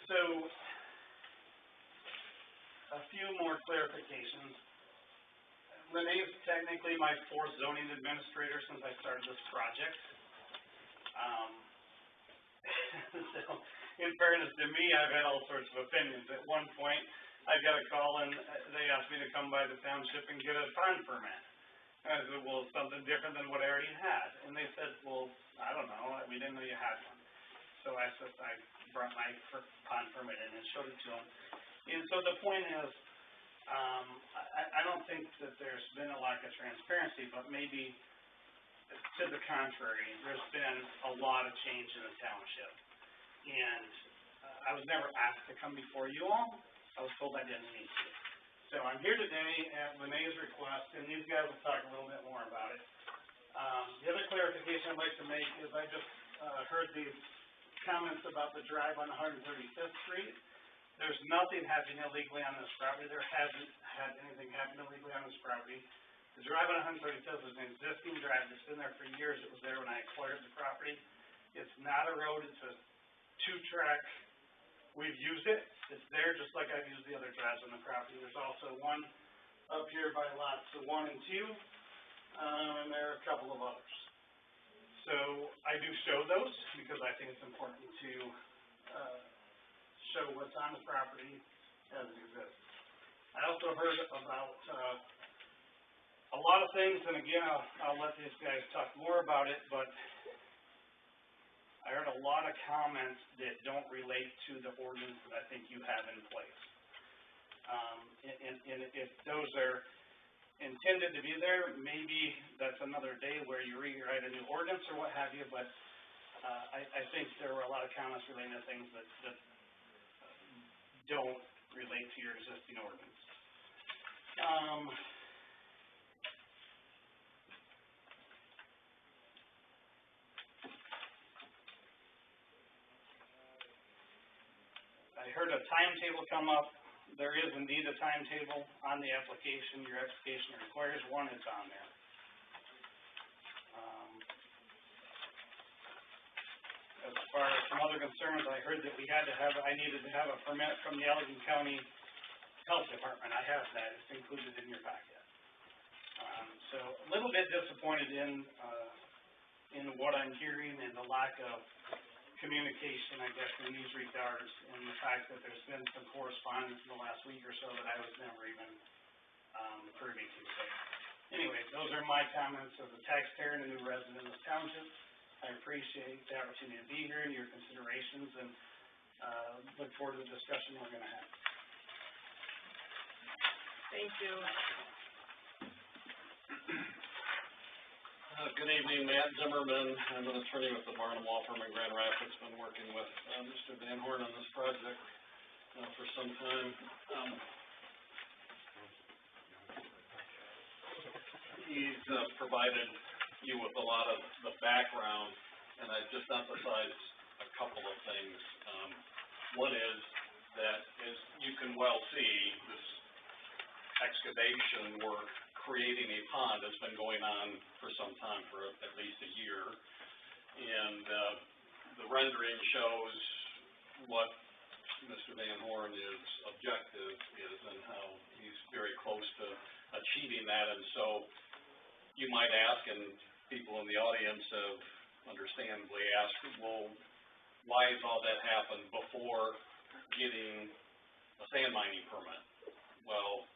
So, a few more clarifications. Renee's technically my fourth zoning administrator since I started this project. So, in fairness to me, I've had all sorts of opinions. At one point, I got a call and they asked me to come by the township and get a pond permit. And I said, well, something different than what I already had. And they said, well, I don't know, we didn't know you had one. So I said, I brought my pond permit in and showed it to them. And so the point is, I don't think that there's been a lack of transparency, but maybe to the contrary, there's been a lot of change in the township. And I was never asked to come before you all. I was told I didn't need to. So I'm here today at Renee's request, and these guys will talk a little bit more about it. The other clarification I'd like to make is I just heard these comments about the drive on 135th Street. There's nothing happening illegally on this property. There hasn't had anything happen illegally on this property. The drive on 135th is an existing drive that's been there for years. It was there when I acquired the property. It's not a road. It's a two-track. We've used it. It's there just like I've used the other drives on the property. There's also one up here by lots 1 and 2, and there are a couple of others. So I do show those because I think it's important to show what's on the property as it exists. I also heard about a lot of things, and again, I'll let these guys talk more about it, but I heard a lot of comments that don't relate to the ordinance that I think you have in place. And if those are intended to be there, maybe that's another day where you rewrite a new ordinance or what have you, but I think there were a lot of comments relating to things that don't relate to your existing ordinance. I heard a timetable come up. There is indeed a timetable on the application. Your application requires one. It's on there. As far as some other concerns, I heard that I needed to have a permit from the Allegan County Health Department. I have that. It's included in your packet. So a little bit disappointed in what I'm hearing and the lack of communication, I guess, in these regards, and the fact that there's been some correspondence in the last week or so that I was never even privy to. But anyway, those are my comments as a taxpayer and a new resident of this township. I appreciate the opportunity to be here and your considerations, and look forward to the discussion we're going to have. Thank you. Good evening, Matt Zimmerman. I'm an attorney with the Barnum Law Firm in Grand Rapids. Been working with Mr. Van Horn on this project for some time. He's provided you with a lot of the background, and I've just emphasized a couple of things. One is that, as you can well see, this excavation work creating a pond has been going on for some time, for at least a year, and the rendering shows what Mr. Van Horn's objective is and how he's very close to achieving that. And so you might ask, and people in the audience have understandably asked, well, why has all that happened before getting a sand mining permit? Well,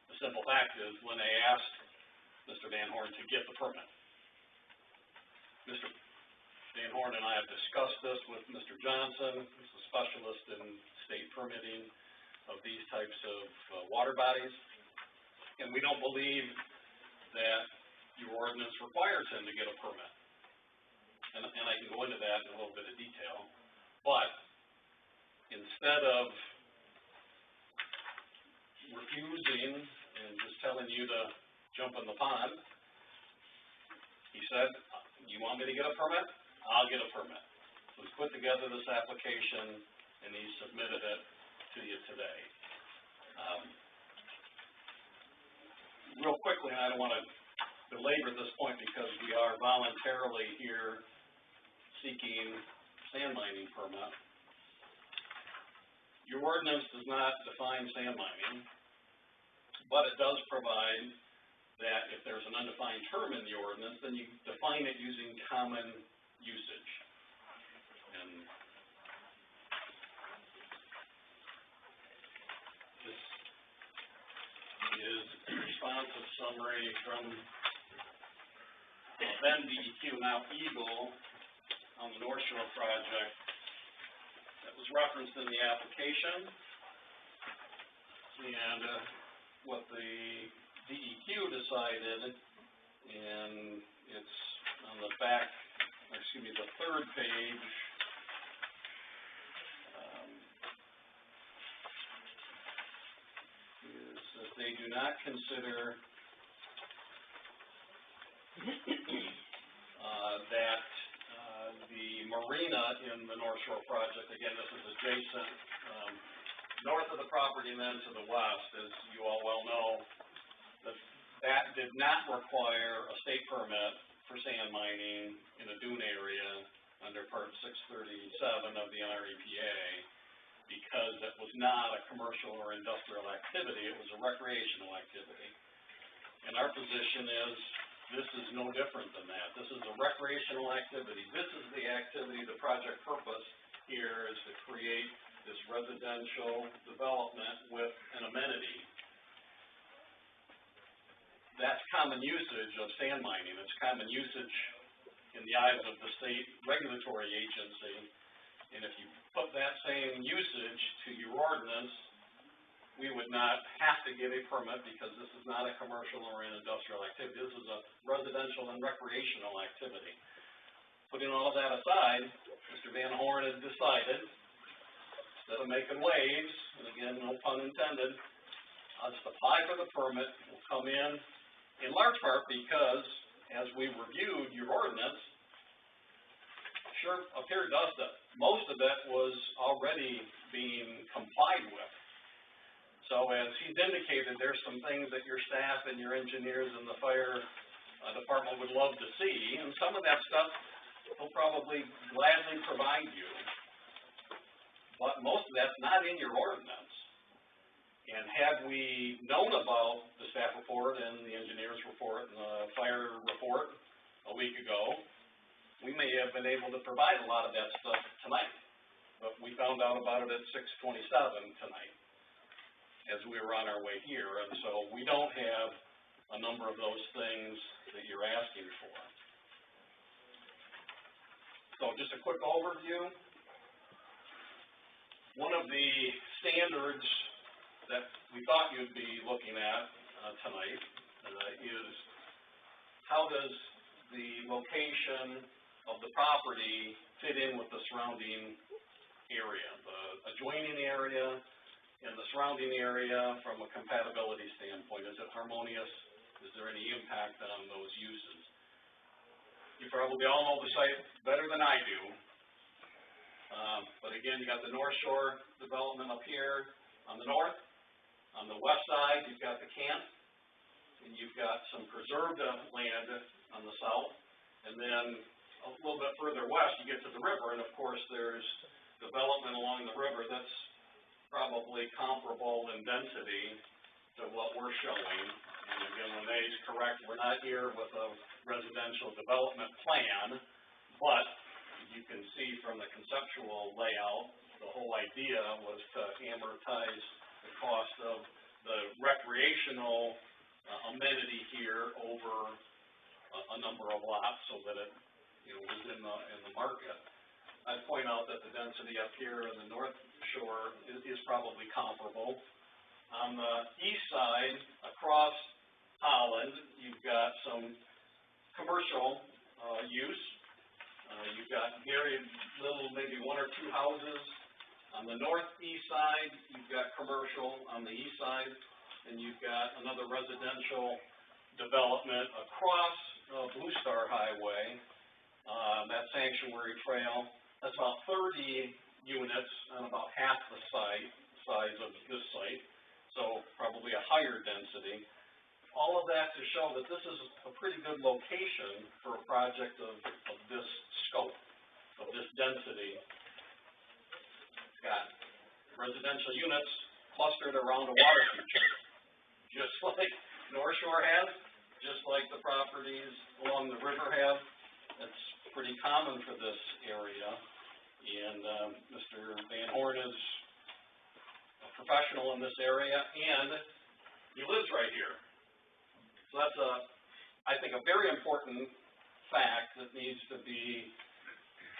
the simple fact is, when they asked Mr. Van Horn to get the permit, Mr. Van Horn and I have discussed this with Mr. Johnson, who's a specialist in state permitting of these types of water bodies, and we don't believe that your ordinance requires him to get a permit. And I can go into that in a little bit of detail, but instead of refusing and just telling you to jump in the pond, he said, you want me to get a permit? I'll get a permit. So he's put together this application and he submitted it to you today. Real quickly, and I don't want to belabor this point because we are voluntarily here seeking sand mining permit. Your ordinance does not define sand mining, but it does provide that if there's an undefined term in the ordinance, then you define it using common usage. And this is a responsive summary from then DEQ, now Eagle, on the North Shore project that was referenced in the application. And what the DEQ decided, and it's on the back, the third page, is that they do not consider that the marina in the North Shore project, again, this is adjacent, north of the property and then to the west, as you all well know, that did not require a state permit for sand mining in a dune area under Part 637 of the NREPA, because it was not a commercial or industrial activity, it was a recreational activity. And our position is, this is no different than that. This is a recreational activity. This is the activity, the project purpose here is to create this residential development with an amenity. That's common usage of sand mining. It's common usage in the eyes of the state regulatory agency. And if you put that same usage to your ordinance, we would not have to get a permit because this is not a commercial or an industrial activity. This is a residential and recreational activity. Putting all of that aside, Mr. Van Horn has decided, instead of making waves, and again, no pun intended, I'll just apply for the permit. We'll come in large part because, as we reviewed your ordinance, sure appeared to us that most of it was already being complied with. So as he's indicated, there's some things that your staff and your engineers and the fire department would love to see, and some of that stuff will probably gladly provide you. But most of that's not in your ordinance. And had we known about the staff report and the engineer's report and the fire report a week ago, we may have been able to provide a lot of that stuff tonight. But we found out about it at 6:27 tonight, as we were on our way here, and so we don't have a number of those things that you're asking for. So just a quick overview. One of the standards that we thought you'd be looking at tonight is how does the location of the property fit in with the surrounding area, the adjoining area, and the surrounding area from a compatibility standpoint. Is it harmonious? Is there any impact on those uses? You probably all know the site better than I do. But again, you got the North Shore development up here on the north. On the west side, you've got the camp, and you've got some preserved land on the south. And then a little bit further west, you get to the river, and of course, there's development along the river that's probably comparable in density to what we're showing. And again, Renee's correct, we're not here with a residential development plan, but you can see from the conceptual layout, the whole idea was to amortize the cost of the recreational amenity here over a number of lots so that it, was in the market. I'd point out that the density up here in the North Shore is probably comparable. On the east side, across Holland, you've got some commercial use. You've got very little, maybe one or two houses. On the northeast side, you've got commercial. On the east side, and you've got another residential development across Blue Star Highway, that sanctuary trail. That's about 30 units on about half the size of this site, so probably a higher density. All of that to show that this is a pretty good location for a project of this scope, of this density. It's got residential units clustered around a water feature, just like North Shore has, just like the properties along the river have. It's pretty common for this area, and Mr. Van Horn is a professional in this area, and he lives right here. So that's I think, a very important fact that needs to be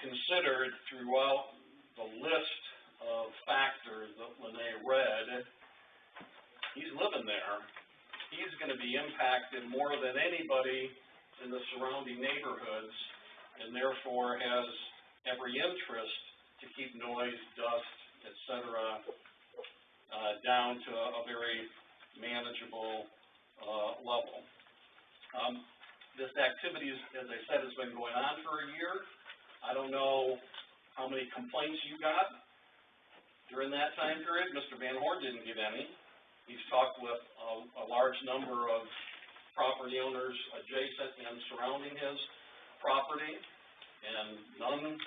considered throughout the list of factors that Lene read. He's living there. He's going to be impacted more than anybody in the surrounding neighborhoods, and therefore has every interest to keep noise, dust, etc., down to a very manageable level. This activity, as I said, has been going on for a year. I don't know how many complaints you got during that time period. Mr. Van Horn didn't get any. He's talked with a large number of property owners adjacent and surrounding his property, and none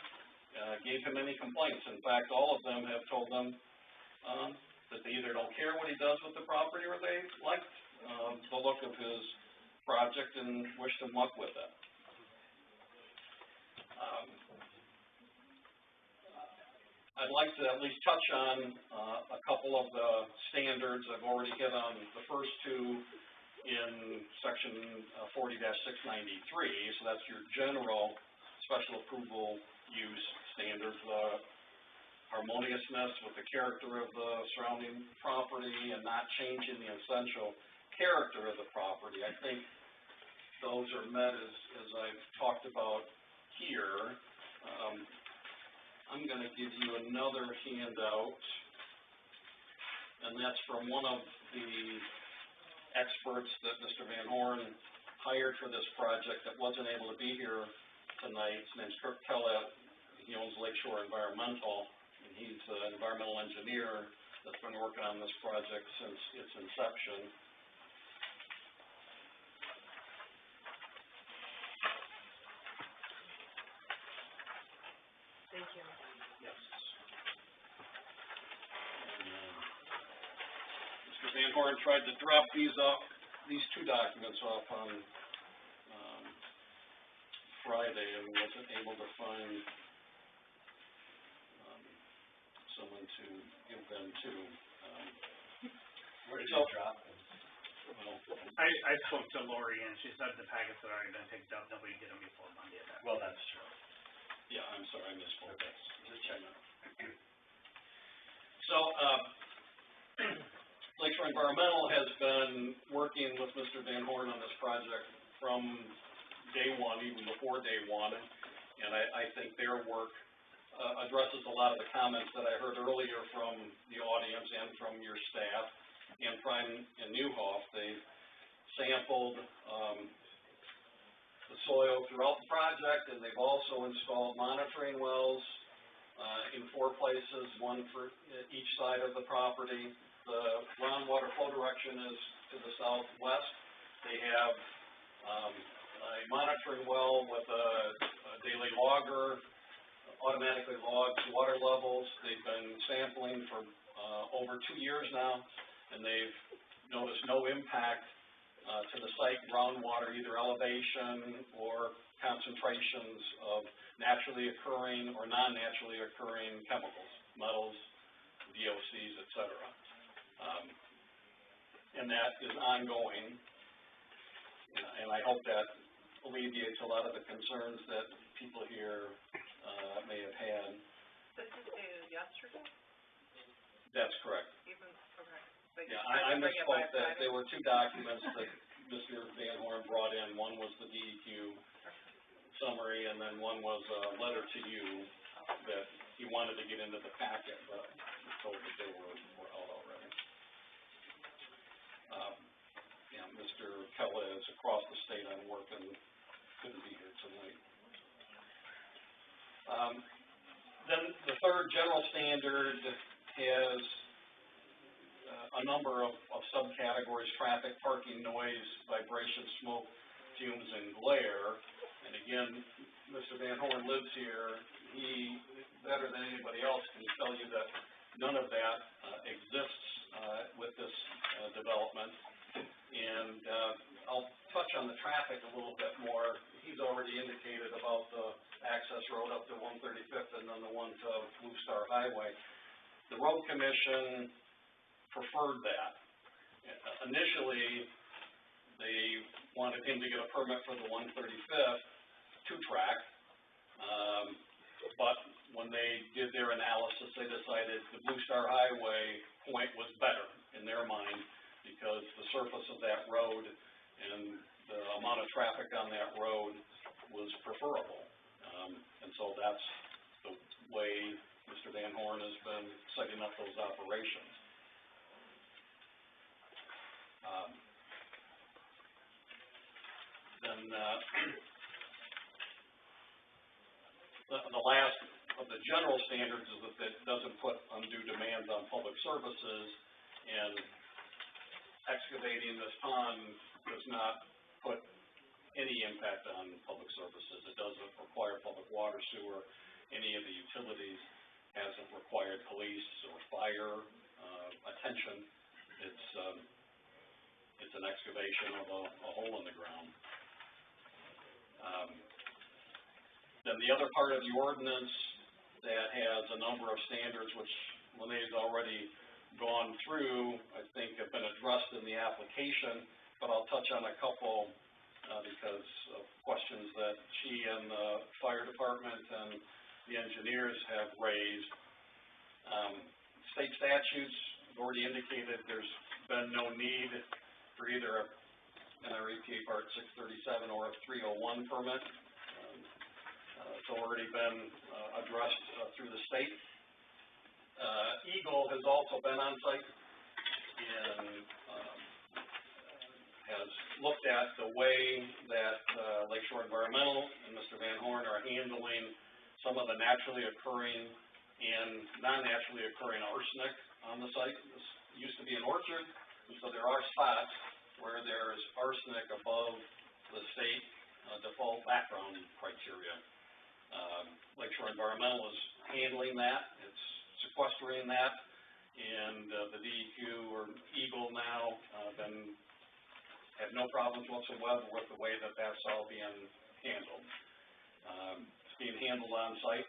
gave him any complaints. In fact, all of them have told him that they either don't care what he does with the property, or they like the look of his project and wish him luck with it. I'd like to at least touch on a couple of the standards. I've already hit on the first two in section 40-693, so that's your general special approval use standards, the harmoniousness with the character of the surrounding property and not changing the essential character of the property. I think those are met as I've talked about here. I'm going to give you another handout, and that's from one of the experts that Mr. Van Horn hired for this project that wasn't able to be here tonight. His name's Kirk Kellett. He owns Lakeshore Environmental, and he's an environmental engineer that's been working on this project since its inception. Thank you. Yes. And, Mr. Van Horn tried to drop these two documents off on Friday and wasn't able to find someone to give them to. Where did you drop them? Well, I spoke to Lori, and she said the packets had already been picked up. Nobody did them before Monday. Well, that's true. yeah, I'm sorry, I misspoke. Okay, just checking. So, Lakeshore Environmental has been working with Mr. Van Horn on this project from day one, even before day one, and I think their work addresses a lot of the comments that I heard earlier from the audience and from your staff. And Prime and Newhoff, they've sampled the soil throughout the project, and they've also installed monitoring wells in 4 places, one for each side of the property. The groundwater flow direction is to the southwest. They have a monitoring well with a daily logger, automatically logs water levels. They've been sampling for over 2 years now, and they've noticed no impact to the site groundwater, either elevation or concentrations of naturally occurring or non-naturally occurring chemicals, metals, VOCs, etc. And that is ongoing, and I hope that alleviates a lot of the concerns that people here may have had. This is dated yesterday? That's correct. Even, okay. But Yeah, I misspoke that there were 2 documents that Mr. Van Horn brought in. One was the DEQ summary, and then one was a letter to you that he wanted to get into the packet, but he told that they were out already. Yeah, Mr. Kella is across the state on work and couldn't be here tonight. Then the third general standard has a number of subcategories: traffic, parking, noise, vibration, smoke, fumes, and glare. And again, Mr. Van Horn lives here. He, better than anybody else, can tell you that none of that, exists, with this, development. And, I'll touch on the traffic a little bit more. He's already indicated about the access road up to 135th and then the one to Blue Star Highway. The road commission preferred that. Initially, they wanted him to get a permit for the 135th two-track, but when they did their analysis, they decided the Blue Star Highway point was better in their mind because the surface of that road and the amount of traffic on that road was preferable. And so that's the way Mr. Van Horn has been setting up those operations. The last of the general standards is that it doesn't put undue demands on public services, and excavating this pond does not put any impact on public services. It doesn't require public water, sewer, any of the utilities, hasn't required police or fire attention. It's an excavation of a hole in the ground. Then the other part of the ordinance that has a number of standards, which Lene's already gone through, I think have been addressed in the application, but I'll touch on a couple because of questions that she and the fire department and the engineers have raised. State statutes have already indicated there's been no need for either an REPA Part 637 or a 301 permit. It's already been addressed through the state. Eagle has also been on site and has looked at the way that Lakeshore Environmental and Mr. Van Horn are handling some of the naturally occurring and non-naturally occurring arsenic on the site. This used to be an orchard, and so there are spots where there's arsenic above the state default background criteria. Lakeshore Environmental is handling that. It's sequestering that, and the DEQ or Eagle now have no problems whatsoever with the way that that's all being handled. It's being handled on site,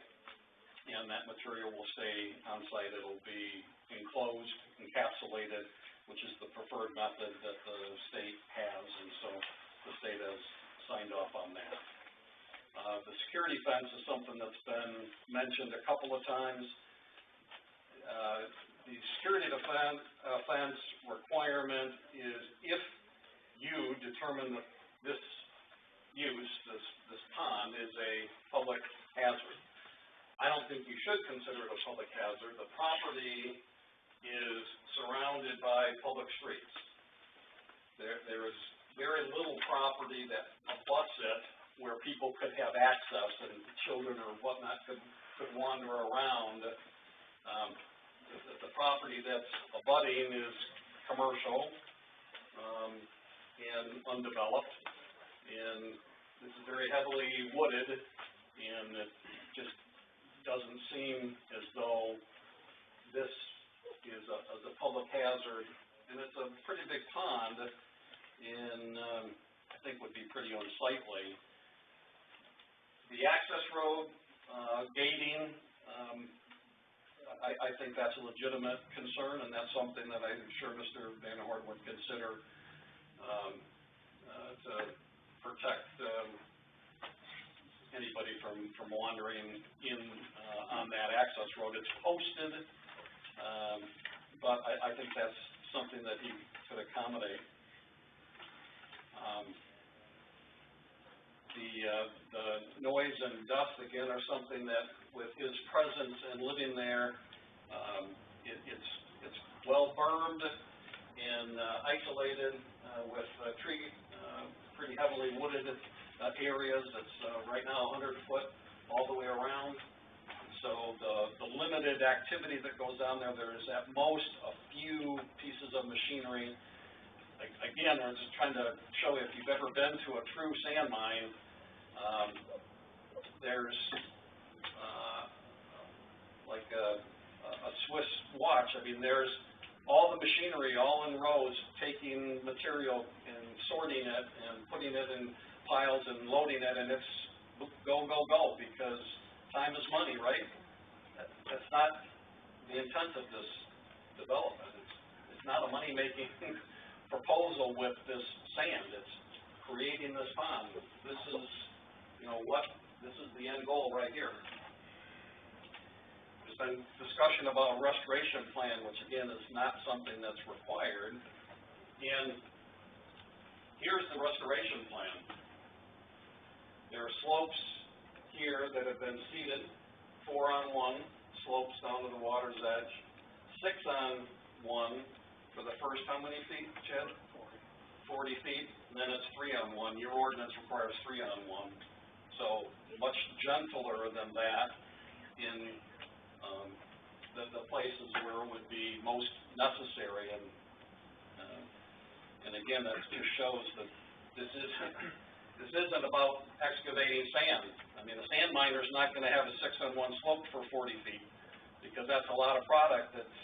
and that material will stay on site. It'll be enclosed, encapsulated, which is the preferred method that the state has, and so the state has signed off on that. The security fence is something that's been mentioned a couple of times. The security fence requirement is if you determine that this pond is a public hazard. I don't think you should consider it a public hazard. The property is surrounded by public streets. There is very little property that abuts it where people could have access and children or whatnot could wander around. The property that's abutting is commercial and undeveloped, and this is very heavily wooded, and it just doesn't seem as though this is a public hazard, and it's a pretty big pond, and I think would be pretty unsightly. The access road, gating, I think that's a legitimate concern, and that's something that I'm sure Mr. Van Horn would consider to protect anybody from wandering in on that access road. It's posted, but I think that's something that he could accommodate. The noise and dust, again, are something that, with his presence and living there, it's well bermed and isolated with tree, pretty heavily wooded areas. It's right now 100 foot all the way around. So the limited activity that goes on there is at most a few pieces of machinery. Again, I was just trying to show you, if you've ever been to a true sand mine, there's like a Swiss much. I mean, there's all the machinery, all in rows, taking material and sorting it and putting it in piles and loading it, and it's go, go, go, because time is money, right? That's not the intent of this development. It's not a money-making proposal with this sand. It's creating this pond. This is, this is the end goal right here. There's been discussion about a restoration plan, which again is not something that's required. And here's the restoration plan. There are slopes here that have been seeded, 4-on-1 slopes down to the water's edge, 6-on-1 for the first how many feet, Chad? 40 feet, and then it's 3-on-1. Your ordinance requires 3-on-1. So much gentler than that in the places where it would be most necessary. And again, that just shows that this isn't about excavating sand. I mean, a sand miner's not gonna have a 6-on-1 slope for 40 feet, because that's a lot of product that's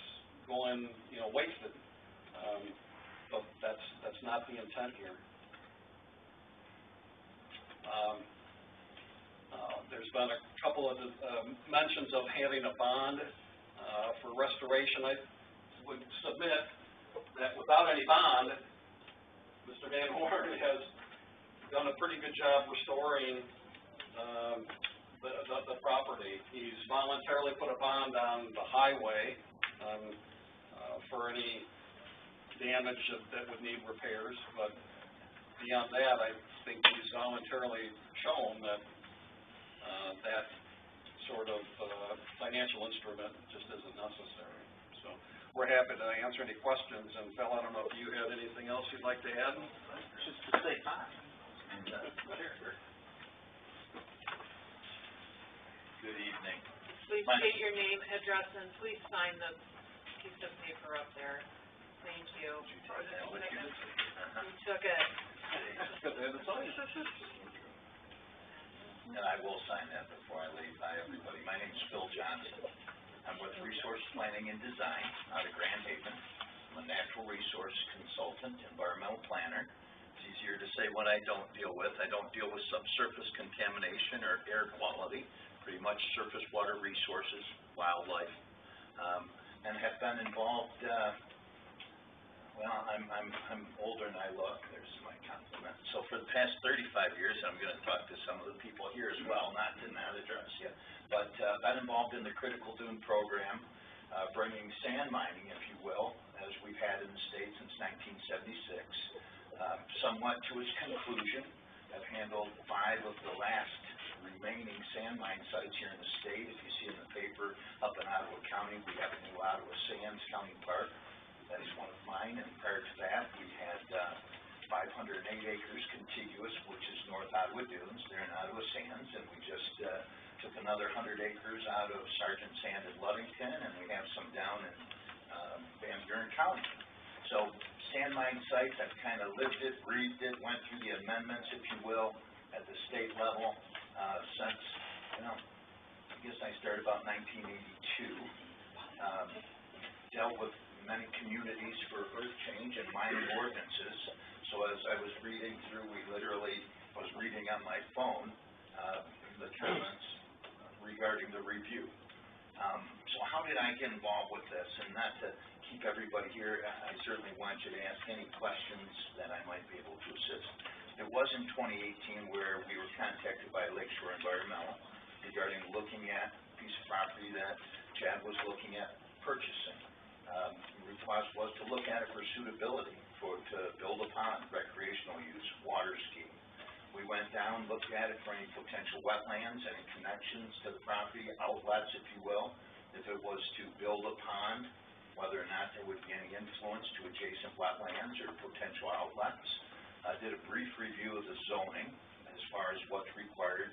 going, wasted. But that's not the intent here. There's been a couple of mentions of having a bond for restoration. I would submit that without any bond, Mr. Van Horn has done a pretty good job restoring the property. He's voluntarily put a bond on the highway for any damage that would need repairs, but beyond that, I think he's voluntarily shown that that sort of financial instrument just isn't necessary. So we're happy to answer any questions, and Phil, I don't know if you had anything else you'd like to add? Just to say hi. Good evening. Please state your name, address, and please sign the piece of paper up there. Thank you. Did you take that with you? You took it. And I will sign that before I leave. Hi, everybody. My name is Phil Johnson. I'm with Resource Planning and Design out of Grand Haven. I'm a natural resource consultant, environmental planner. It's easier to say what I don't deal with. I don't deal with subsurface contamination or air quality, pretty much surface water resources, wildlife, and have been involved, I'm older than I look. There's my compliment. So for the past 35 years, I'm going to talk to some of the people here as well, not address you, but been involved in the Critical Dune program, bringing sand mining, if you will, as we've had in the state since 1976, somewhat to its conclusion. I've handled 5 of the last remaining sand mine sites here in the state. If you see in the paper, up in Ottawa County, we have a new Ottawa Sands County Park. That is one of mine, and prior to that, we had 508 acres contiguous, which is North Ottawa Dunes. They're in Ottawa Sands, and we just took another 100 acres out of Sargent Sand in Ludington, and we have some down in Van Buren County. So sand mine sites, I've kind of lived it, breathed it, went through the amendments, if you will, at the state level since, I guess I started about 1982. Dealt with many communities for earth change and mining ordinances. So as I was reading through, we literally was reading on my phone the comments regarding the review. So how did I get involved with this? And not to keep everybody here, I certainly want you to ask any questions that I might be able to assist. It was in 2018 where we were contacted by Lakeshore Environmental regarding looking at a piece of property that Chad was looking at purchasing. The request was to look at it for suitability to build a pond, recreational use, water skiing. We went down, looked at it for any potential wetlands, any connections to the property, outlets, if you will. If it was to build a pond, whether or not there would be any influence to adjacent wetlands or potential outlets. Did a brief review of the zoning as far as what's required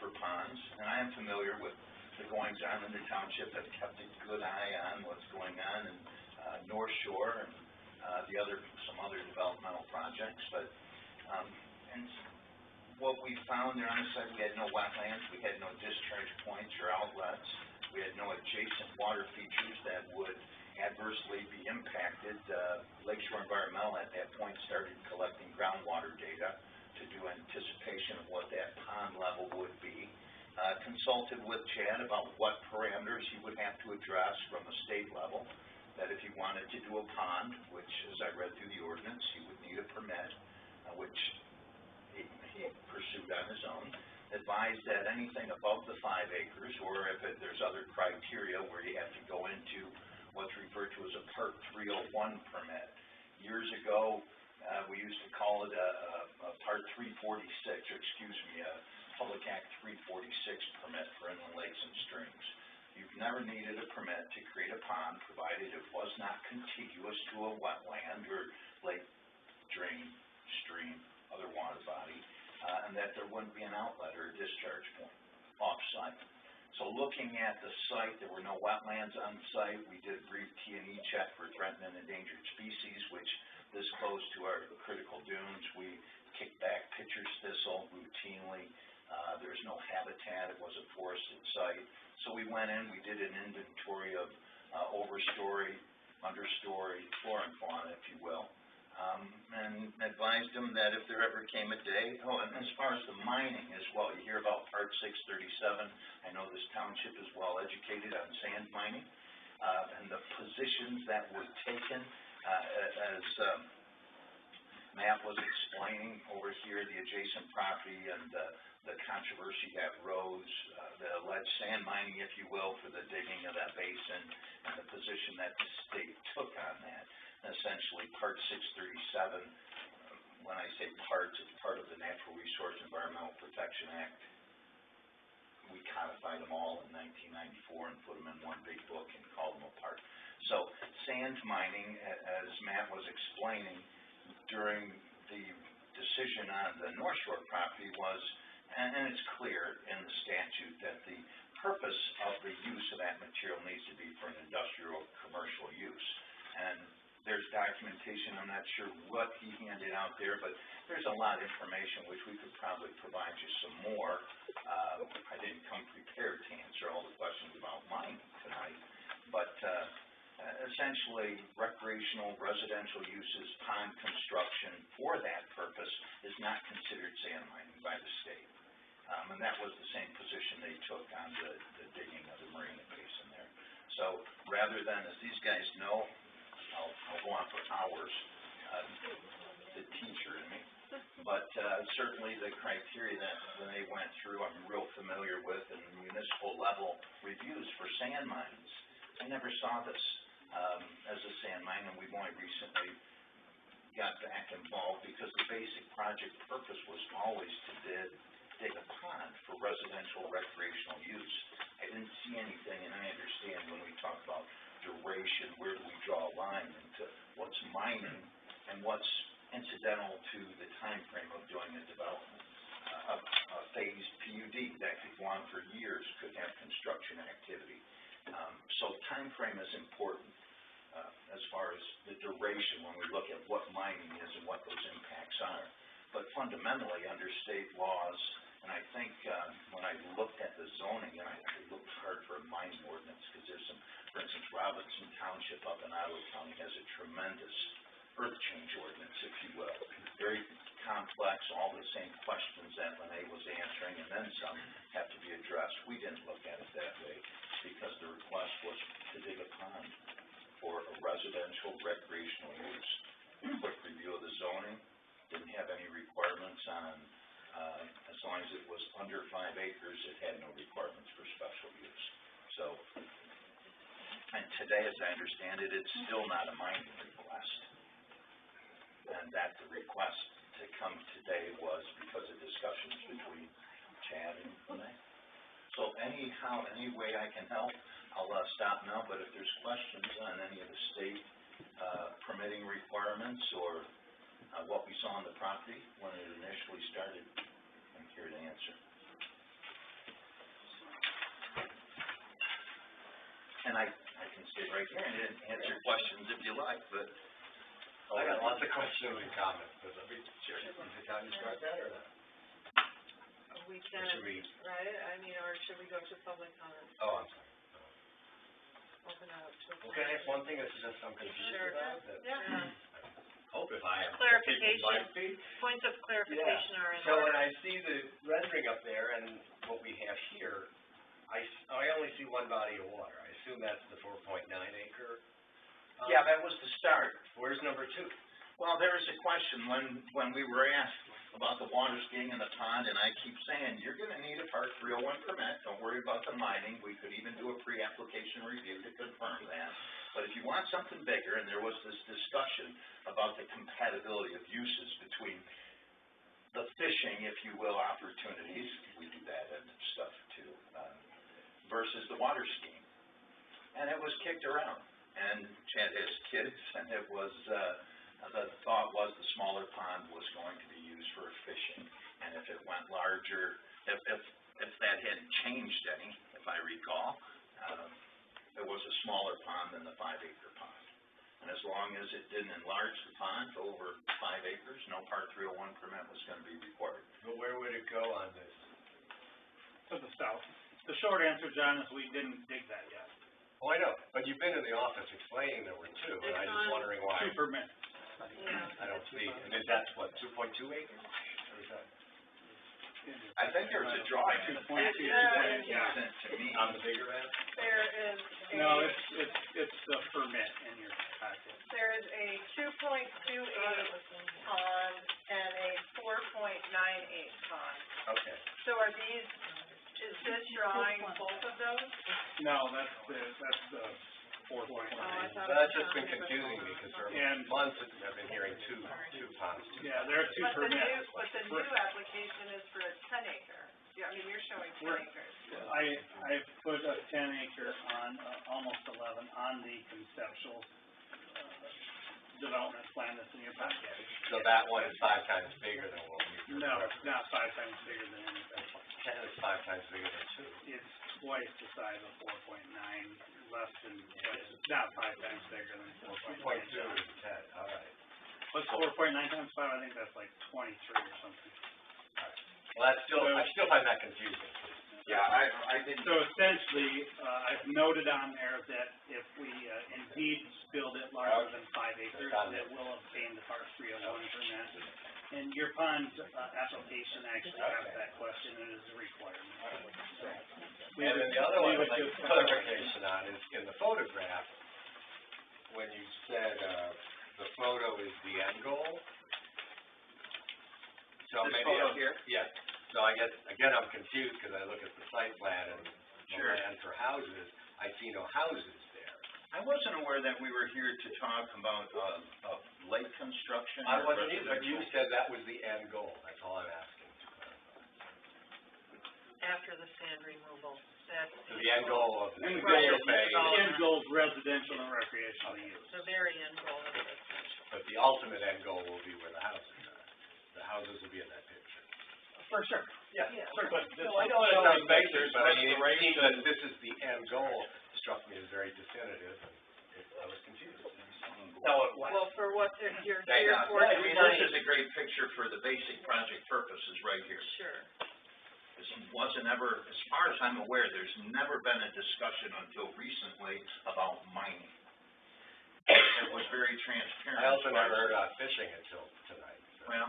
for ponds. And I am familiar with the goings on in the township. I've kept a good eye on what's going on in North Shore and some other developmental projects. But and what we found there on the site, we had no wetlands, we had no discharge points or outlets, we had no adjacent water features that would impacted, Lakeshore Environmental at that point started collecting groundwater data to do anticipation of what that pond level would be. Consulted with Chad about what parameters he would have to address from a state level, that if he wanted to do a pond, which as I read through the ordinance, he would need a permit, which he pursued on his own. Advised that anything above the 5 acres, or if there's other criteria where you have to go into what's referred to as a Part 301 permit. Years ago, we used to call it a Part 346, or excuse me, a Public Act 346 permit for inland lakes and streams. You've never needed a permit to create a pond, provided it was not contiguous to a wetland or lake, drain, stream, other water body, and that there wouldn't be an outlet or a discharge point off-site. So looking at the site, there were no wetlands on site. We did a brief T&E check for threatened and endangered species, which this close to our critical dunes. We kicked back pitcher's thistle routinely. There's no habitat. It was a forested site. So we went in, we did an inventory of overstory, understory, flora and fauna, if you will. And advised them that if there ever came a day, and as far as the mining as well, you hear about Part 637, I know this township is well educated on sand mining, and the positions that were taken, as Matt was explaining over here, the adjacent property and the controversy that rose, the alleged sand mining, if you will, for the digging of that basin, and the position that the state took on that. Essentially, Part 637, when I say parts, it's part of the Natural Resource Environmental Protection Act. We codified them all in 1994 and put them in one big book and called them apart. So, sand mining, as Matt was explaining, during the decision on the North Shore property was, and it's clear in the statute, that the purpose of the use of that material needs to be for an industrial commercial use. And there's documentation, I'm not sure what he handed out there, but there's a lot of information which we could probably provide you some more. I didn't come prepared to answer all the questions about mining tonight, but essentially recreational residential uses, pond construction for that purpose is not considered sand mining by the state. And that was the same position they took on the digging of the marina basin there. So rather than, as these guys know, I'll go on for hours, the teacher in me, but certainly the criteria that when they went through, I'm real familiar with, and municipal level reviews for sand mines. I never saw this as a sand mine, and we've only recently got back involved because the basic project purpose was always to dig a pond for residential recreational use. I didn't see anything, and I understand when we talk about duration, where do we draw a line into what's mining and what's incidental to the time frame of doing a development. A phased PUD that could go on for years could have construction activity. So time frame is important as far as the duration when we look at what mining is and what those impacts are. But fundamentally, under state laws, and I think when I looked at the zoning, and I looked hard for a mining ordinance, because there's some, for instance, Robinson Township up in Ottawa County has a tremendous earth change ordinance, if you will. Very complex, all the same questions that Renee was answering, and then some have to be addressed. We didn't look at it that way, because the request was to dig a pond for a residential recreational use. Quick review of the zoning, didn't have any requirements on, as long as it was under 5 acres, it had no requirements for special use. So, and today, as I understand it, it's still not a mining request. And that the request to come today was because of discussions between Chad and Renee. So anyhow, any way I can help, I'll stop now, but if there's questions on any of the state permitting requirements or what we saw on the property when it initially started, I'm here to answer. And I can stay right here and answer questions if you like, but I got lots of questions and comments, but let me, sure, is it time to start that or not? We can, Should we- right? I mean, or should we go to public comment? Oh, I'm sorry. open it up to. Well, can I ask one thing that's just I'm confused Sure. about? That Yeah. hope if I am. Clarification. People might be. Points of clarification are in So when order. I see the rendering up there and what we have here, I only see one body of water. I assume that's the 4.9 acre. Yeah, that was the start. Where's number 2? Well, there was a question when we were asked about the water skiing in the pond, and I keep saying, you're gonna need a Part 301 permit, don't worry about the mining, we could even do a pre-application review to confirm that. But if you want something bigger, and there was this discussion about the compatibility of uses between the fishing, if you will, opportunities, we do that and stuff too, versus the water skiing. And it was kicked around, and Chad has kids, and it was, the thought was the smaller pond was going to be used for fishing, and if it went larger, if that hadn't changed any, if I recall, it was a smaller pond than the 5-acre pond. And as long as it didn't enlarge the pond to over 5 acres, no Part 301 permit was gonna be required. But where would it go on this? To the south. The short answer, John, is we didn't dig that yet. Oh, I know, but you've been in the office explaining there were 2, and I'm just wondering why 2 permits. Yeah. I don't see, and then that's what, 2.2 acres? Or is that? I think there was a drawing in the packet that you sent to me. On the bigger map? There is No, it's the permit in your packet. there is a 2.28 pond and a 4.98 pond. Okay. So are these, is this drawing both of those? No, that's the 4.9. Oh, I thought Well, it that's was just been on here, but confusing me, no, because it's for not. And- months I've been hearing two ponds. Yeah, there are 2 But the permits. but the new application is for a 10 acre. Yeah, I mean, you're showing 10 We're- acres. I put a 10 acre on, almost 11, on the conceptual, development plan that's in your packet. So that one is 5 times bigger than what we. No, it's not 5 times bigger than anything. 10 is 5 times bigger than 2. It's twice the size of 4.9, less than, but it's not 5 times bigger than 4.9. 2.2 is 10, all right. What's 4.9 times 5? I think that's like 23 or something. Well, that's still, I still find that confusing. Yeah, I didn't. So essentially, I've noted on there that if we, indeed build it larger than 5 acres, that will obtain the Part 301 permit. And your pond, application actually asks that question, and it is a requirement. So, And then the other one I'd like clarification on is in the photograph, when you said, the photo is the end goal. So This maybe. photo here? Yeah, so I guess, again, I'm confused, because I look at the site plan and the Sure. land for houses, I see no houses there. I wasn't aware that we were here to talk about, lake construction. I or wasn't either, but you residential. said that was the end goal, that's all I'm asking to clarify. After the sand removal, that's. So the end goal of the And initial goals, phase, end goals residential and recreational use. The very end goal of it. but the ultimate end goal will be where the houses are. The houses will be in that picture. For sure. Yeah. Yeah. Certainly. No, I know it sounds basic, but I mean, it restoration. seems that this is the end goal, struck me as very definitive, and I was confused. No, it wasn't. Well, for what they're here, Yeah, here yeah. for. I mean, this is a great picture for the basic project purposes right here. Sure. This wasn't ever, as far as I'm aware, there's never been a discussion until recently about mining. It was very transparent. I also never heard about fishing until tonight, so. Well,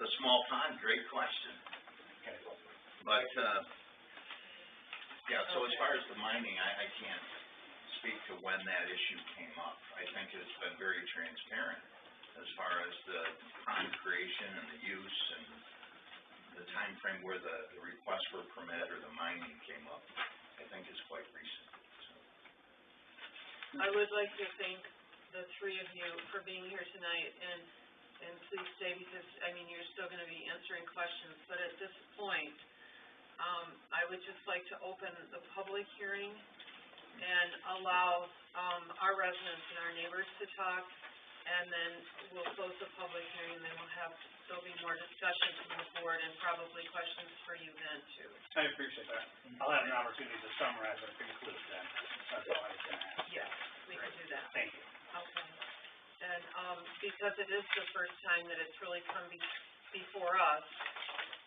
the small pond, great question. Okay. But, yeah, so as far as the mining, I can't speak to when that issue came up. I think it's been very transparent as far as the pond creation and the use and the time frame where the request for a permit or the mining came up. I think it's quite recent, so. I would like to thank the 3 of you for being here tonight, and please stay, because, I mean, you're still gonna be answering questions, but at this point, I would just like to open the public hearing and allow, our residents and our neighbors to talk, and then we'll close the public hearing, and then there'll be more discussion from the board and probably questions for you then too. I appreciate that. I'll have an opportunity to summarize or conclude then. That's all I was gonna ask. Yes, we can do that. Thank you. Okay. And, because it is the first time that it's really come before us,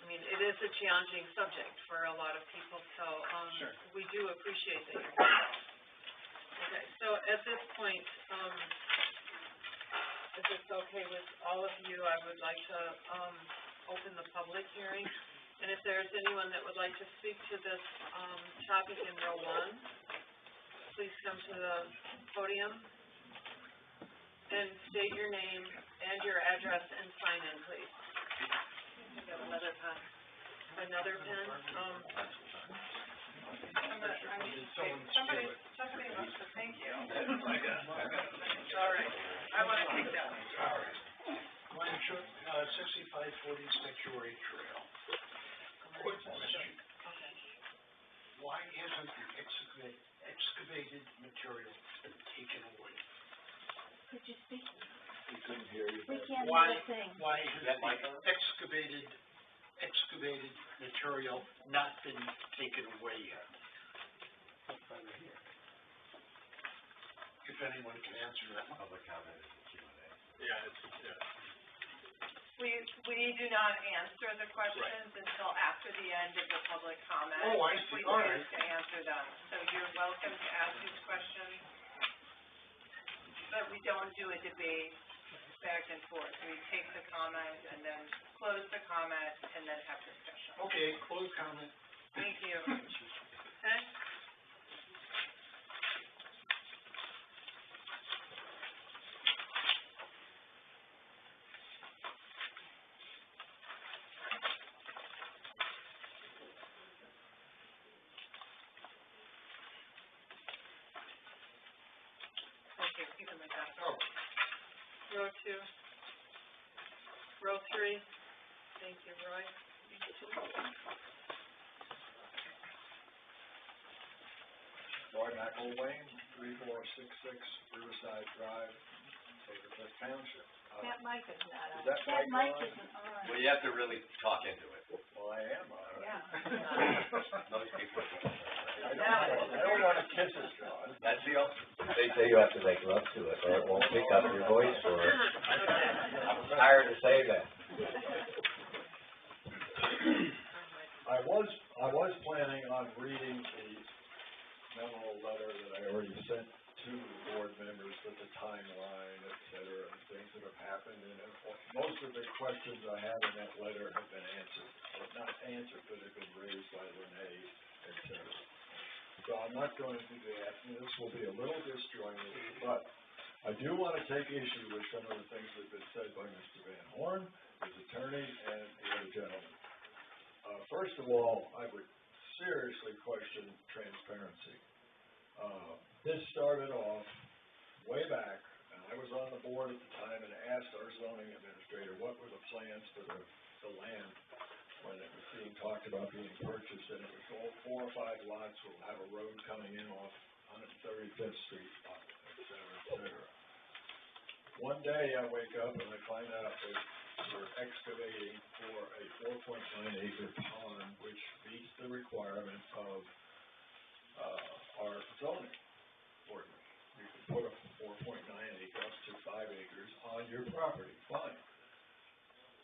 I mean, it is a challenging subject for a lot of people, so, Sure. we do appreciate that you're here. at this point, if it's okay with all of you, I would like to, open the public hearing. And if there's anyone that would like to speak to this, topic in row one, please come to the podium and state your name and your address and sign in, please. You got another pen? Another pen? Somebody wants to thank you. All right, I wanna take that one. All right. Glenn Shook, 6540 Sanctuary Trail. Quick question. Okay. Why isn't the excavated material been taken away? Could you speak? We couldn't hear you. We can't Why, hear a thing. why has the excavated material not been taken away yet? If anyone can answer that one. Public comment is the Q&A. We do not answer the questions until after the end of the public comment. Oh, I see. All right. If we choose to answer them, so you're welcome to ask these questions. But we don't do a debate back and forth. We take the comment and then close the comment and then have discussion. Okay, close comment. Thank you. Okay? Thank you. Keep them like that. Oh, Row two. Row three. Thank you, Roy. Roy McElwain, 3466 Riverside Drive, Saugatuck Township. That mic is not on. Is that That mic mic on? isn't on. Well, you have to really talk into it. Well, I am, all right. Yeah. Most people don't. I don't wanna kiss it, John. That's the, They say you have to make love to it, or it won't pick up your voice for it. I'm tired of saying that. I was planning on reading the memo letter that I already sent to the board members with the timeline, et cetera, and things that have happened, and most of the questions I have in that letter have been answered, or not answered, but have been raised by Renee, et cetera. So I'm not going to do that, and this will be a little disjointed, but I do want to take issue with some of the things that have been said by Mr. Van Horn, his attorney, and the other gentleman. First of all, I would seriously question transparency. This started off way back, and I was on the board at the time and asked our zoning administrator what were the plans for the land when it was being talked about being purchased, and it was all 4 or 5 lots will have a road coming in off 135th Street, et cetera, et cetera. One day I wake up and I find out that we're excavating for a 4.9-acre pond, which meets the requirement of our zoning ordinance. You can put a 4.9 acre up to 5 acres on your property, fine.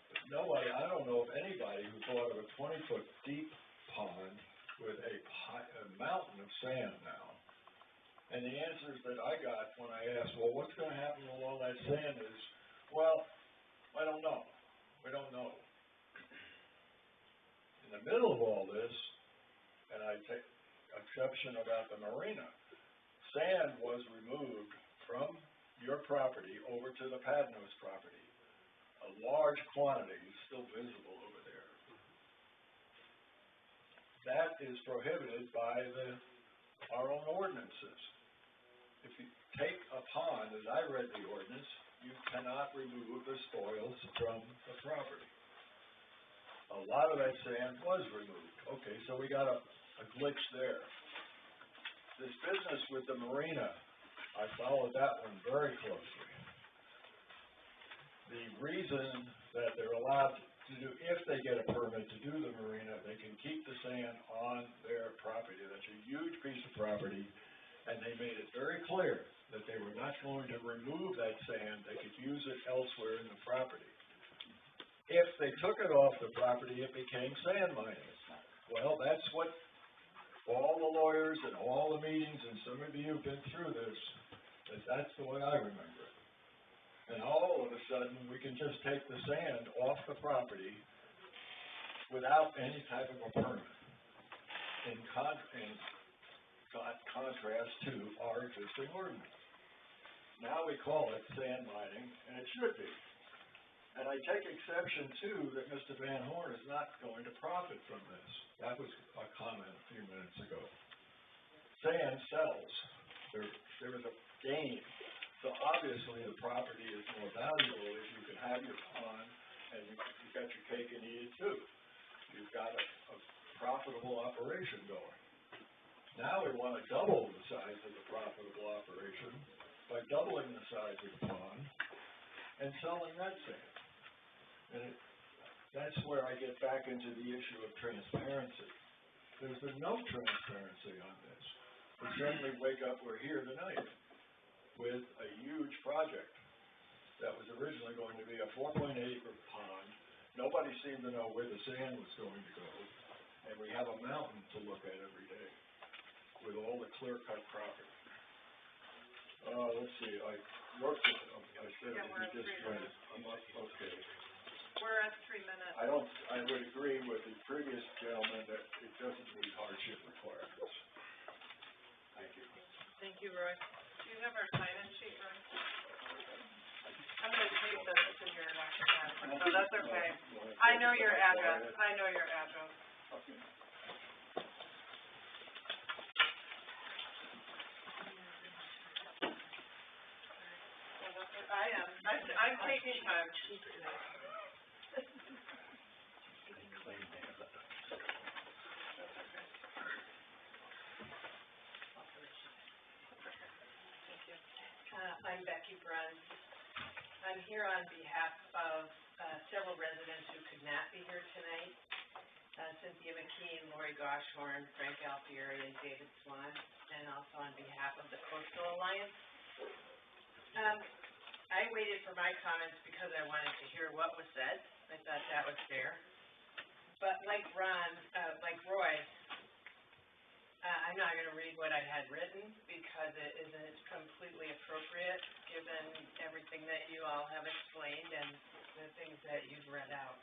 But nobody, I don't know of anybody who thought of a 20-foot deep pond with a mountain of sand now. And the answers that I got when I asked, well, what's going to happen with all that sand is, well, I don't know. We don't know. In the middle of all this, and I take exception about the marina, sand was removed from your property over to the Padnos property. A large quantity is still visible over there. That is prohibited by our own ordinances. If you take a pond, as I read the ordinance, you cannot remove the spoils from the property. A lot of that sand was removed. Okay, so we got a glitch there. This business with the marina, I followed that one very closely. The reason that they're allowed to do, if they get a permit to do the marina, they can keep the sand on their property. That's a huge piece of property, and they made it very clear that they were not going to remove that sand. They could use it elsewhere in the property. If they took it off the property, it became sand mining. Well, that's what all the lawyers and all the meetings, and some of you have been through this, That's the way I remember it. And all of a sudden, we can just take the sand off the property without any type of a permit. In contrast to our existing ordinance. Now we call it sand mining, and it should be. And I take exception too that Mr. Van Horn is not going to profit from this. That was a comment a few minutes ago. Sand sells. There is a gain. So obviously the property is more valuable if you can have your pond and you've got your cake and eat it too. You've got a profitable operation going. Now we want to double the size of the profitable operation by doubling the size of the pond and selling that sand. And that's where I get back into the issue of transparency. There's been no transparency on this. We suddenly wake up, we're here tonight with a huge project that was originally going to be a 4.8-acre pond. Nobody seemed to know where the sand was going to go. And we have a mountain to look at every day with all the clear-cut property. Let's see, I said, you just read it. I'm like, okay. We're at 3 minutes. I would agree with the previous gentleman that it doesn't meet hardship requirements. Thank you. Thank you, Roy. Do you have our sign-in sheet, Ron? I'm gonna take this to your next time, so that's okay. I know your address. I'm taking time. I'm Becky Brunn. I'm here on behalf of several residents who could not be here tonight. Cynthia McKean, Lori Goshorn, Frank Alfieri, and David Swan, and also on behalf of the Coastal Alliance. I waited for my comments because I wanted to hear what was said. I thought that was fair. But like Roy, I'm not going to read what I had written because it isn't completely appropriate given everything that you all have explained and the things that you've read out.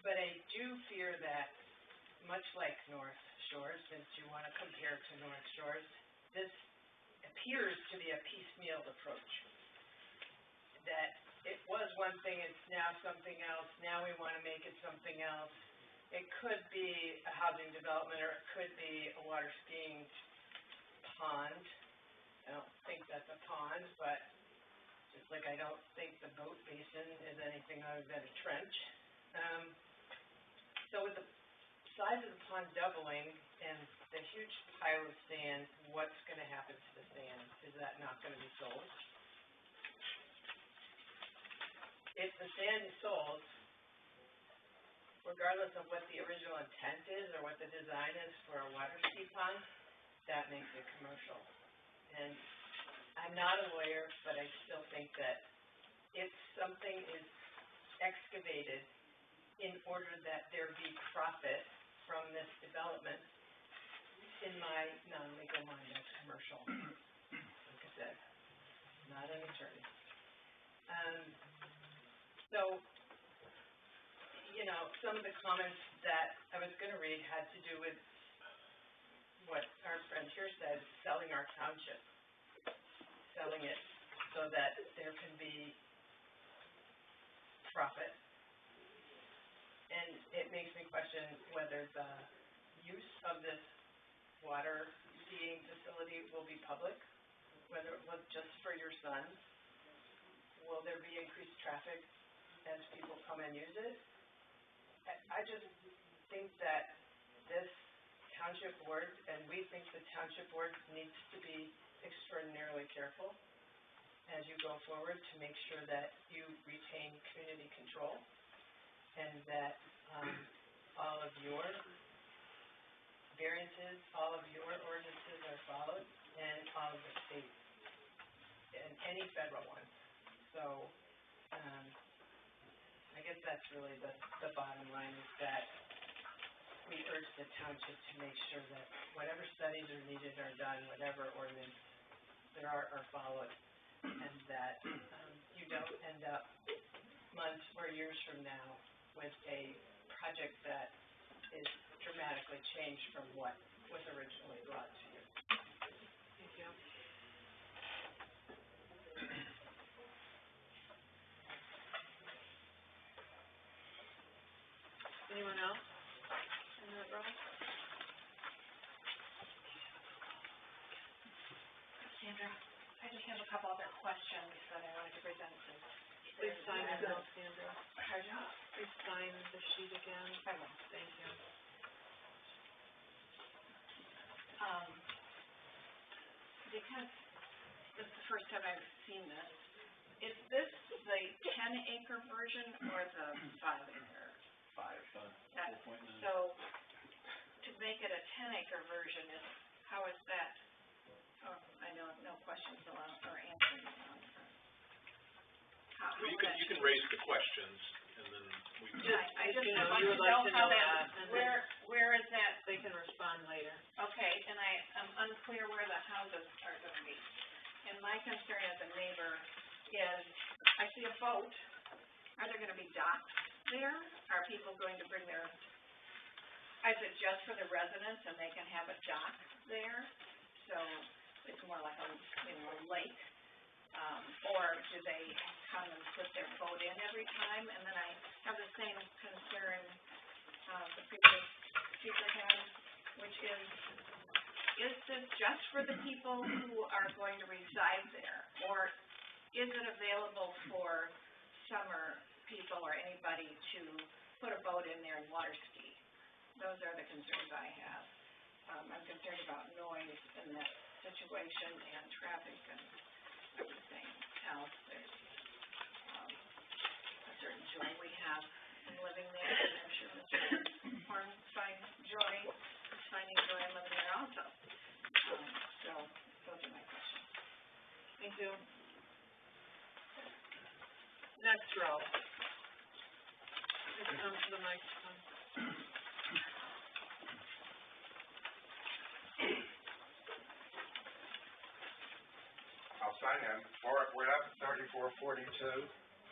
But I do fear that, much like North Shores, since you want to compare to North Shores, this appears to be a piecemeal approach. That it was one thing, it's now something else, now we want to make it something else. It could be a housing development, or it could be a water skiing pond. I don't think that's a pond, but just like I don't think the boat basin is anything other than a trench. So with the size of the pond doubling and the huge pile of sand, what's going to happen to the sand? Is that not going to be sold? If the sand is sold, regardless of what the original intent is or what the design is for a water ski pond, that makes it commercial. And I'm not a lawyer, but I still think that if something is excavated in order that there be profit from this development, in my non-legal mind, that's commercial. Like I said, not an attorney. So, some of the comments that I was going to read had to do with what our friend here said, selling our township, selling it so that there can be profit. And it makes me question whether the use of this water skiing facility will be public, whether it was just for your son. Will there be increased traffic as people come and use it? I just think that this township board, and we think the township board needs to be extraordinarily careful as you go forward to make sure that you retain community control and that all of your variances, all of your ordinances are followed, and all of the state and any federal ones. So, I guess that's really the bottom line, is that we urge the township to make sure that whatever studies are needed are done, whatever ordinance there are followed, and that, you don't end up months or years from now with a project that is dramatically changed from what was originally brought to you. Thank you. Anyone else in that row? Sandra, I just have a couple other questions that I wanted to present to. Please sign it now, Sandra. Pardon? Please sign the sheet again. I will. Thank you. Because this is the first time I've seen this, is this the 10-acre version or the 5-acre? So, to make it a 10-acre version how is that? Oh, I know, no questions allowed or answers allowed. How Well, you will that can change? raise the questions, and then we can. Yeah, I just You know, want you to would like know to how know that, that, and then- where is that? They can respond later. Okay, and I'm unclear where the houses are gonna be. And my concern as a neighbor is, I see a boat. Are there gonna be docks there? Are people going to bring their, is it just for the residents and they can have a dock there? So it's more like a, a lake? Or do they come and put their boat in every time? And then I have the same concern, the previous speaker had, which is this just for the people who are going to reside there? Or is it available for summer people or anybody to put a boat in there and water ski? Those are the concerns I have. I'm concerned about noise in that situation and traffic and everything else. There's, a certain joy we have in living there, and I'm sure Mr. Horn finds joy in living there also. So, those are my questions. Thank you. Next row. Please come to the microphone. I'll sign in. We're at 3442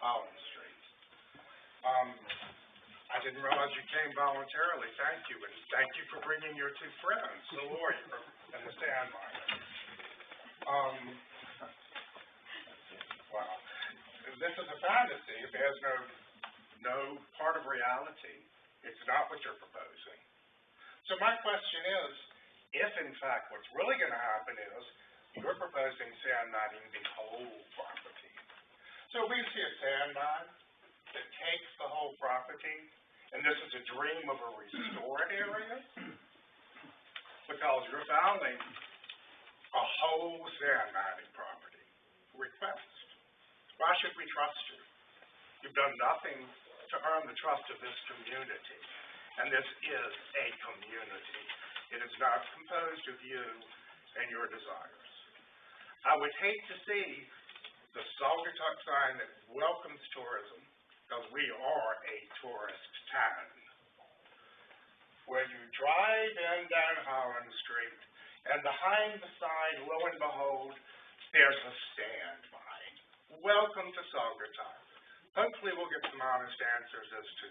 Holland Street. I didn't realize you came voluntarily. Thank you, and thank you for bringing your two friends, the lawyer and the sand miner. Wow. This is a fantasy. It has no part of reality. It's not what you're proposing. So my question is, if in fact what's really going to happen is you're proposing sand mining the whole property. So we see a sand mine that takes the whole property, and this is a dream of a restored area, because you're filing a whole sand mining property request. Why should we trust you? You've done nothing to earn the trust of this community, and this is a community. It is not composed of you and your desires. I would hate to see the Saugatuck sign that welcomes tourism, because we are a tourist town, where you drive in down Holland Street, and behind the sign, lo and behold, there's a sand mine. Welcome to Saugatuck. Hopefully we'll get some honest answers as to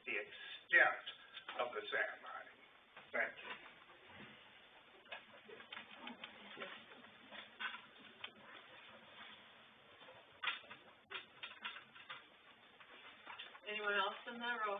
the extent of the sand mining. Thank you. Anyone else in that row?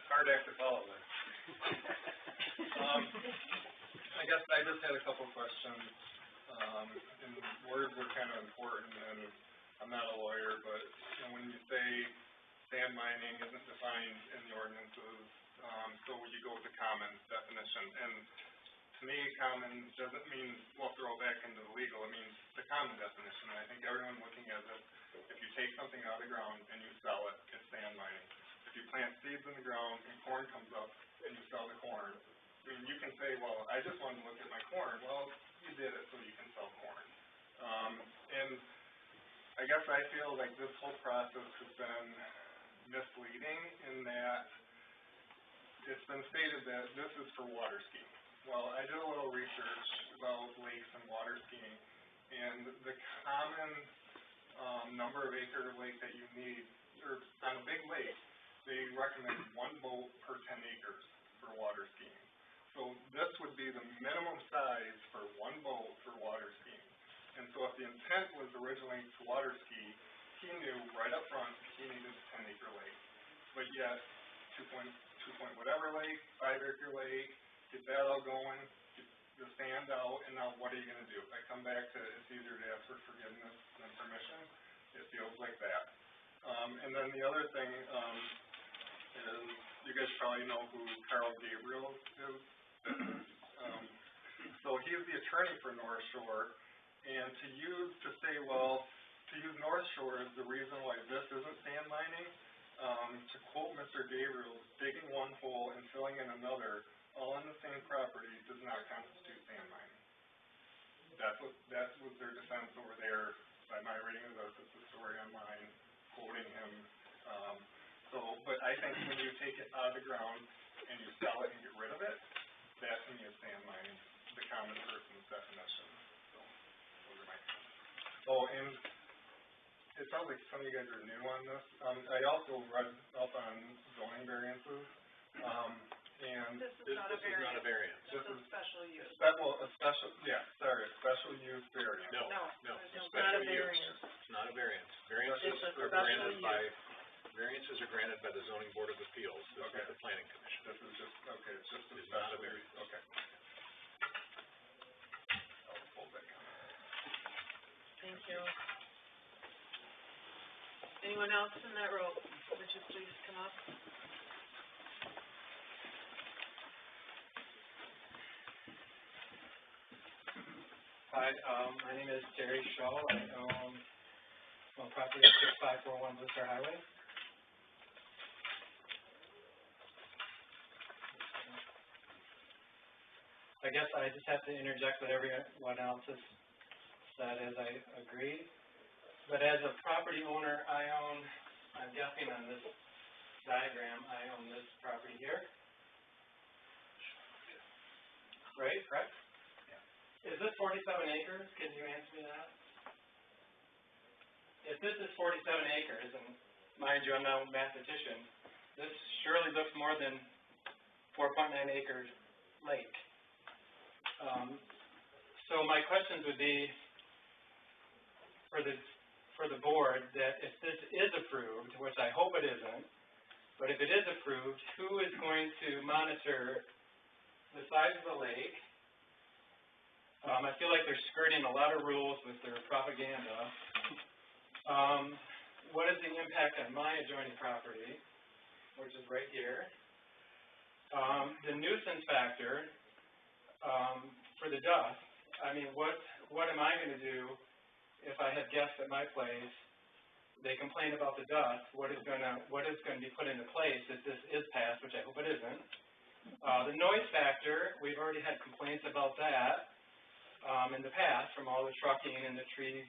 Hard act to follow there. I guess I just had a couple questions, and words are kind of important, and I'm not a lawyer, but, when you say sand mining isn't defined in the ordinances, so you go with the commons definition, and to me, commons doesn't mean we'll throw back into the legal, it means the common definition, and I think everyone's looking at it, if you take something out of the ground and you sell it, it's sand mining. If you plant seeds in the ground and corn comes up and you sell the corn, I mean, you can say, well, I just wanted to look at my corn. Well, you did it so you can sell corn. And I guess I feel like this whole process has been misleading in that it's been stated that this is for water skiing. Well, I did a little research about lakes and water skiing, and the common, number of acre lake that you need, or on a big lake, they recommend 1 boat per 10 acres for water skiing. So this would be the minimum size for 1 boat for water skiing. And so if the intent was originally to water ski, he knew right up front he needed a 10-acre lake. But yet, 2 point whatever lake, 5-acre lake, get that all going, get the sand out, and now what are you gonna do? If I come back to, it's easier to ask for forgiveness than permission, it feels like that. And then the other thing, is, you guys probably know who Carl Gabriel is. So he's the attorney for North Shore, and to say, well, to use North Shore as the reason why this isn't sand mining, to quote Mr. Gabriel, digging 1 hole and filling in another, all on the same property, does not constitute sand mining. That was their defense over there. By my reading of this, it's a story online, quoting him. But I think when you take it out of the ground and you sell it and get rid of it, that to me is sand mining, the common person's definition. So, those are my comments. Oh, and it sounds like some of you guys are new on this. I also read up on zoning variances, and This is not a variance. This This is special use. a special use variance. No, It's not a variance. It's not a variance. It's a special use. Variances are granted by the zoning board of appeals, this is the planning commission. This is just, okay, it's just a It's not a special use, variance. okay. I'll hold that comment. Thank you. Anyone else in that row, would you please come up? Hi, my name is Jerry Shaw. I own property at 6541 Worcester Highway. I guess I just have to interject what everyone else has said, as I agree. But as a property owner, I'm guessing on this diagram, I own this property here. Right, correct? Is this 47 acres? Can you answer me that? If this is 47 acres, and mind you, I'm not a mathematician, this surely looks more than 4.9 acres lake. So my questions would be for the board, that if this is approved, which I hope it isn't, but if it is approved, who is going to monitor the size of the lake? I feel like they're skirting a lot of rules with their propaganda. What is the impact on my adjoining property, which is right here? The nuisance factor, for the dust. I mean, what am I gonna do if I have guests at my place, they complain about the dust, what is gonna be put into place if this is passed, which I hope it isn't? The noise factor, we've already had complaints about that, in the past from all the trucking and the trees.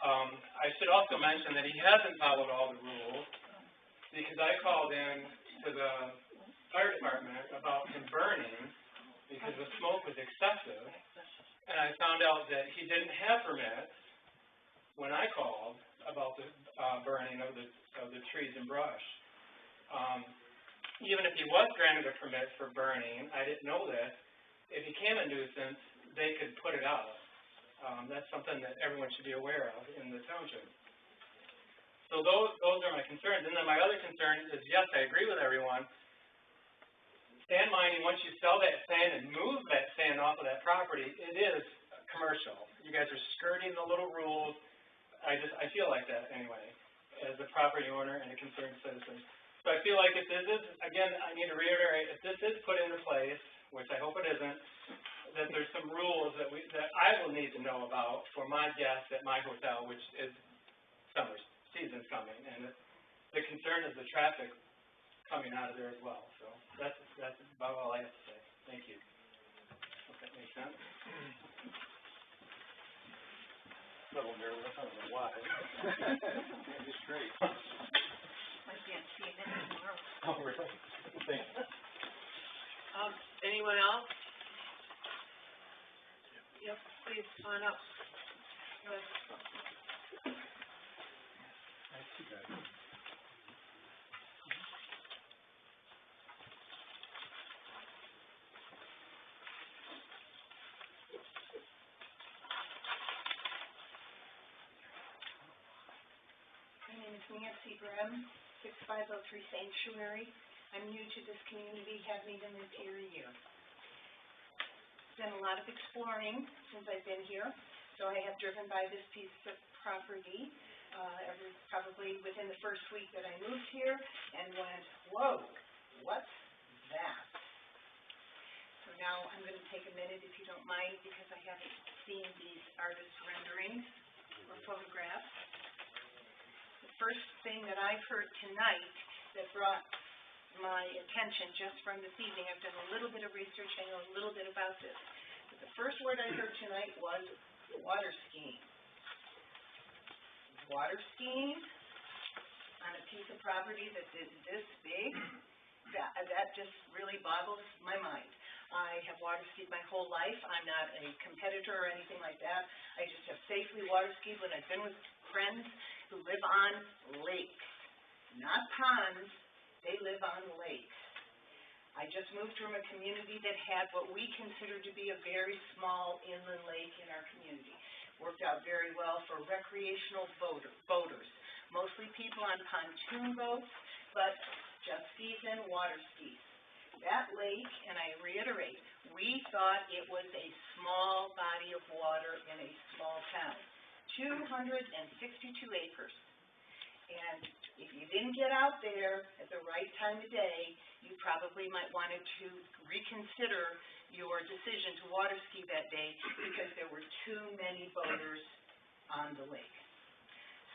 I should also mention that he hasn't followed all the rules, because I called in to the fire department about him burning because the smoke was excessive, and I found out that he didn't have permits when I called about the burning of the trees and brush. Even if he was granted a permit for burning, I didn't know this. It became a nuisance, they could put it out. That's something that everyone should be aware of in the township. So those are my concerns. And then my other concern is, yes, I agree with everyone. Sand mining, once you sell that sand and move that sand off of that property, it is commercial. You guys are skirting the little rules. I feel like that anyway, as a property owner and a concerned citizen. So I feel like if this is, again, I need to reiterate, if this is put into place, which I hope it isn't, that there's some rules that I will need to know about for my guests at my hotel, which is summer season's coming, and the concern is the traffic coming out of there as well. So that's about all I have to say. Thank you. Hope that makes sense. Little nervous, I don't know why. It's great. Might be on CNN tomorrow. Oh, really? Thanks. Anyone else? Yep, please, come on up. Yes. Thank you, guys. My name is Nancy Brem, 6503 Sanctuary. I'm new to this community, haven't even lived here a year. Done a lot of exploring since I've been here, so I have driven by this piece of property, probably within the first week that I moved here, and went, whoa, what's that? So now I'm gonna take a minute, if you don't mind, because I haven't seen these artist renderings or photographs. The first thing that I've heard tonight that brought my attention just from this evening, I've done a little bit of research, I know a little bit about this, but the first word I heard tonight was water skiing. Water skiing on a piece of property that is this big, that just really boggles my mind. I have water skied my whole life. I'm not a competitor or anything like that. I just have safely water skied when I've been with friends who live on lakes, not ponds. They live on lakes. I just moved from a community that had what we consider to be a very small inland lake in our community. Worked out very well for recreational boaters, mostly people on pontoon boats, but jet skis and water skis. That lake, and I reiterate, we thought it was a small body of water in a small town, 262 acres. And if you didn't get out there at the right time of day, you probably might want to reconsider your decision to water ski that day because there were too many boaters on the lake.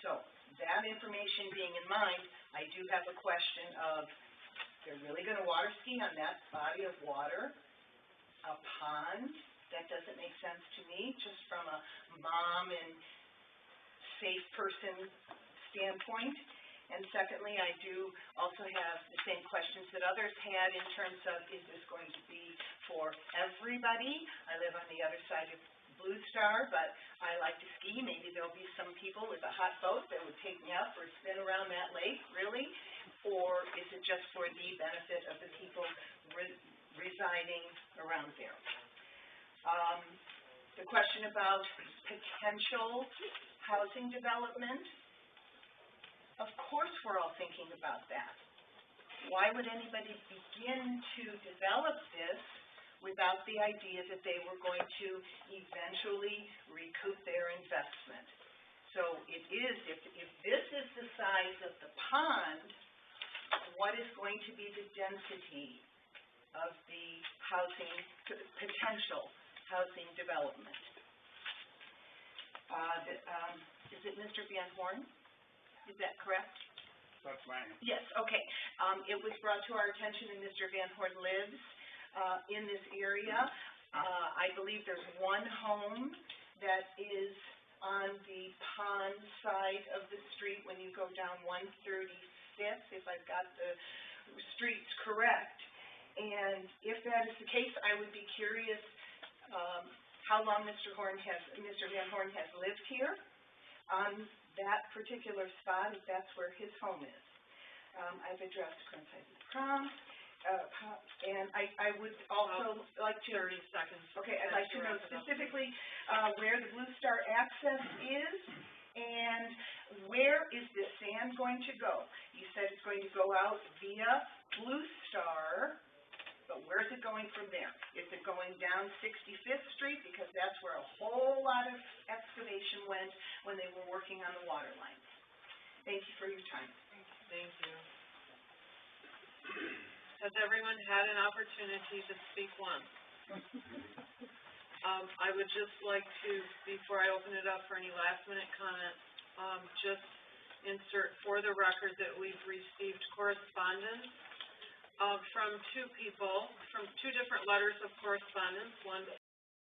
So, that information being in mind, I do have a question of, they're really going to water ski on that body of water? A pond? That doesn't make sense to me, just from a mom and safe person standpoint. And secondly, I do also have the same questions that others had in terms of, is this going to be for everybody? I live on the other side of Blue Star, but I like to ski. Maybe there'll be some people with a hot boat that would take me out for a spin around that lake, really? Or is it just for the benefit of the people residing around there? The question about potential housing development, of course we're all thinking about that. Why would anybody begin to develop this without the idea that they were going to eventually recoup their investment? So it is, if this is the size of the pond, what is going to be the density of the housing, potential housing development? Is it Mr. Van Horn? Is that correct? That's mine. Yes, okay. It was brought to our attention that Mr. Van Horn lives in this area. I believe there's one home that is on the pond side of the street when you go down 135th, if I've got the streets correct. And if that is the case, I would be curious how long Mr. Van Horn has lived here on that particular spot, if that's where his home is. I've addressed coinciding prompts, and I would also like to... 30 seconds. Okay, I'd like to know specifically where the Blue Star access is, and where is this sand going to go? You said it's going to go out via Blue Star, but where's it going from there? Is it going down 65th Street? Because that's where a whole lot of excavation went when they were working on the water lines. Thank you for your time. Thank you. Has everyone had an opportunity to speak once? I would just like to, before I open it up for any last minute comments, just insert for the record that we've received correspondence from two people, from two different letters of correspondence, one